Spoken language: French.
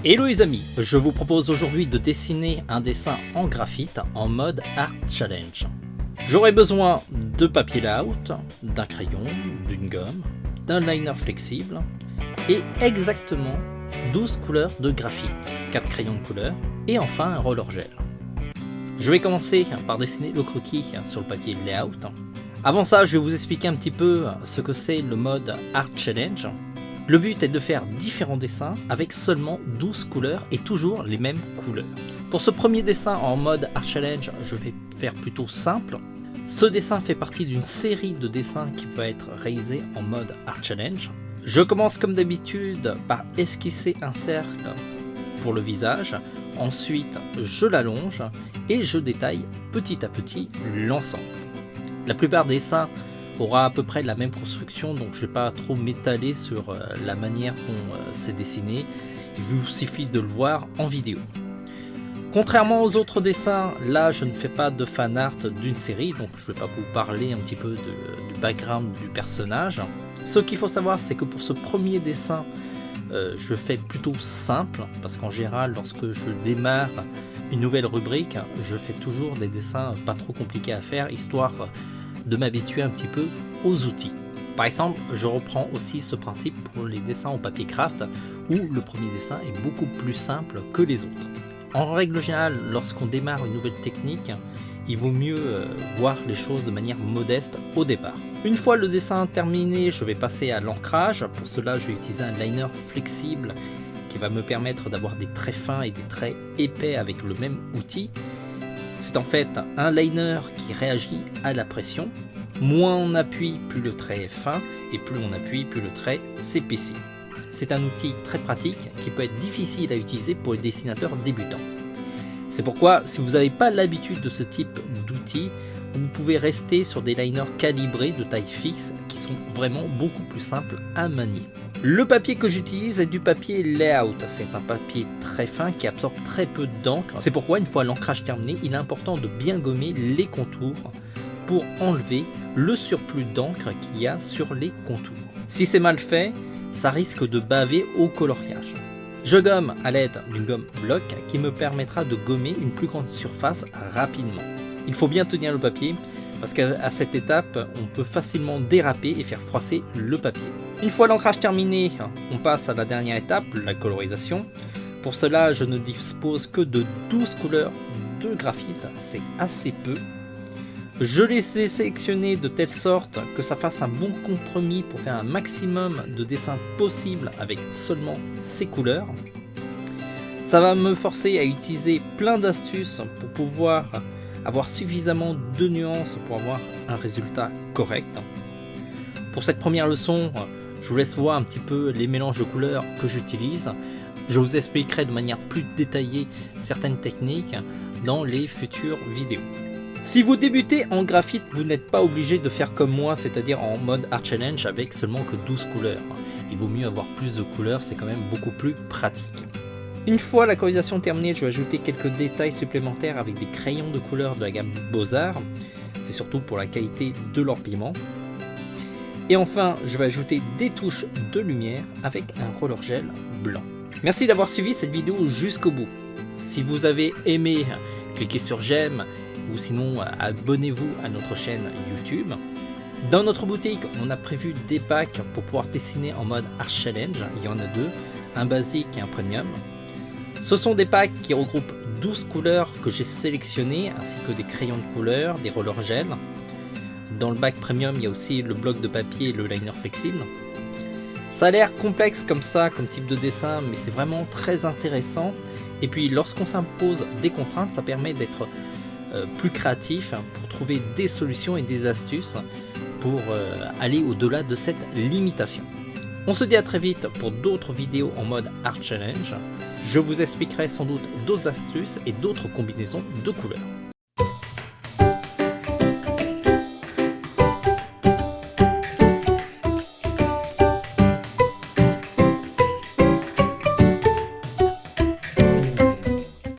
Hello les amis, je vous propose aujourd'hui de dessiner un dessin en graphite en mode Art Challenge. J'aurai besoin de papier layout, d'un crayon, d'une gomme, d'un liner flexible et exactement 12 couleurs de graphite, 4 crayons de couleur et enfin un roller gel. Je vais commencer par dessiner le croquis sur le papier layout. Avant ça, je vais vous expliquer un petit peu ce que c'est le mode Art Challenge. Le but est de faire différents dessins avec seulement 12 couleurs et toujours les mêmes couleurs. Pour ce premier dessin en mode Art Challenge, je vais faire plutôt simple. Ce dessin fait partie d'une série de dessins qui va être réalisé en mode Art Challenge. Je commence comme d'habitude par esquisser un cercle pour le visage. Ensuite, je l'allonge et je détaille petit à petit l'ensemble. La plupart des dessins aura à peu près la même construction, donc je ne vais pas trop m'étaler sur la manière dont c'est dessiné. Il vous suffit de le voir en vidéo. Contrairement aux autres dessins, là je ne fais pas de fan art d'une série, donc je ne vais pas vous parler un petit peu du background du personnage. Ce qu'il faut savoir, c'est que pour ce premier dessin, je fais plutôt simple, parce qu'en général, lorsque je démarre une nouvelle rubrique, je fais toujours des dessins pas trop compliqués à faire, histoire de m'habituer un petit peu aux outils. Par exemple, je reprends aussi ce principe pour les dessins au papier craft, où le premier dessin est beaucoup plus simple que les autres. En règle générale, lorsqu'on démarre une nouvelle technique, il vaut mieux voir les choses de manière modeste au départ. Une fois le dessin terminé, je vais passer à l'ancrage. Pour cela, je vais utiliser un liner flexible qui va me permettre d'avoir des traits fins et des traits épais avec le même outil. C'est en fait un liner qui réagit à la pression. Moins on appuie, plus le trait est fin, et plus on appuie, plus le trait s'épaissit. C'est un outil très pratique qui peut être difficile à utiliser pour les dessinateurs débutants. C'est pourquoi, si vous n'avez pas l'habitude de ce type d'outil, vous pouvez rester sur des liners calibrés de taille fixe qui sont vraiment beaucoup plus simples à manier. Le papier que j'utilise est du papier layout. C'est un papier très fin qui absorbe très peu d'encre. C'est pourquoi, une fois l'ancrage terminé, il est important de bien gommer les contours pour enlever le surplus d'encre qu'il y a sur les contours. Si c'est mal fait, ça risque de baver au coloriage. Je gomme à l'aide d'une gomme bloc qui me permettra de gommer une plus grande surface rapidement. Il faut bien tenir le papier parce qu'à cette étape, on peut facilement déraper et faire froisser le papier. Une fois l'ancrage terminé, on passe à la dernière étape, la colorisation. Pour cela, je ne dispose que de 12 couleurs de graphite, c'est assez peu. Je les ai sélectionnées de telle sorte que ça fasse un bon compromis pour faire un maximum de dessins possible avec seulement ces couleurs. Ça va me forcer à utiliser plein d'astuces pour pouvoir avoir suffisamment de nuances pour avoir un résultat correct. Pour cette première leçon, je vous laisse voir un petit peu les mélanges de couleurs que j'utilise. Je vous expliquerai de manière plus détaillée certaines techniques dans les futures vidéos. Si vous débutez en graphite, vous n'êtes pas obligé de faire comme moi, c'est-à-dire en mode Art Challenge avec seulement que 12 couleurs. Il vaut mieux avoir plus de couleurs, c'est quand même beaucoup plus pratique. Une fois la colorisation terminée, je vais ajouter quelques détails supplémentaires avec des crayons de couleur de la gamme Beaux-Arts. C'est surtout pour la qualité de l'empilement. Et enfin, je vais ajouter des touches de lumière avec un roller gel blanc. Merci d'avoir suivi cette vidéo jusqu'au bout. Si vous avez aimé, cliquez sur j'aime ou sinon abonnez-vous à notre chaîne YouTube. Dans notre boutique, on a prévu des packs pour pouvoir dessiner en mode Art Challenge. Il y en a deux, un basique et un premium. Ce sont des packs qui regroupent 12 couleurs que j'ai sélectionnées, ainsi que des crayons de couleur, des rollers gel. Dans le bac premium, il y a aussi le bloc de papier et le liner flexible. Ça a l'air complexe comme ça, comme type de dessin, mais c'est vraiment très intéressant. Et puis lorsqu'on s'impose des contraintes, ça permet d'être plus créatif pour trouver des solutions et des astuces pour aller au-delà de cette limitation. On se dit à très vite pour d'autres vidéos en mode Art Challenge. Je vous expliquerai sans doute d'autres astuces et d'autres combinaisons de couleurs.